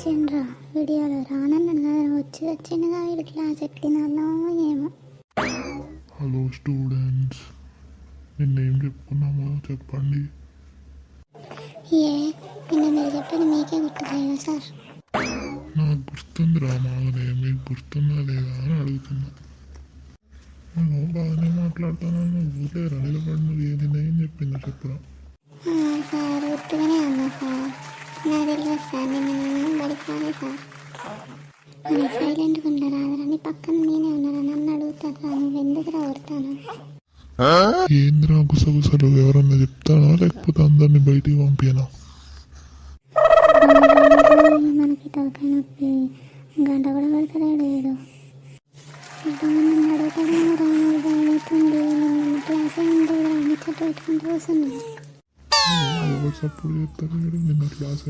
వచ్చిండ్రా వీడియోలో రానన్నాడు కదా వచ్చిండగా వీడి క్లాస్ ఎక్కినాలో ఏమో. హలో స్టూడెంట్స్, నిన్నేం చెప్పుకున్నామో చెప్పండి. నిన్న మీరు చెప్పేది మీకే గుర్తులేదా సార్? నాకు గుర్తుంది రా మాగలే, మీకు గుర్తుందా లేదా అని అడుగుతున్నా. నువ్వు బాగానే మాట్లాడుతున్నాను, ఊరేరా నిలబడి నువ్వు ఏది ఏం చెప్పిందో చెప్పురా. సార్ గుర్తుగానే అన్నా సార్, నాకు తెలియదు సార్. నిన్న నేను బడికి సార్. నేను సైలెంట్గా ఉండరాదని పక్కన నేనే ఉన్నారా, నన్ను అడుగుతారా నువ్వు ఎందుకు రావుతాను? ఏంద్రా గుసగుసలు, ఎవరన్నా చెప్తానా లేకపోతే అందరినీ బయటికి పంపినా? మనకి తలకాయ నొప్పి, గంట కూడా పెడతాడు ఏదో. నన్ను అడుగుతాడో రావుతుంది. నిన్న క్లాస్ ఏంటి ముచ్చట పెట్టుకుంటూ కూర్చున్నాను. సపోర్ట్ చేస్తారు నిన్న క్లాస్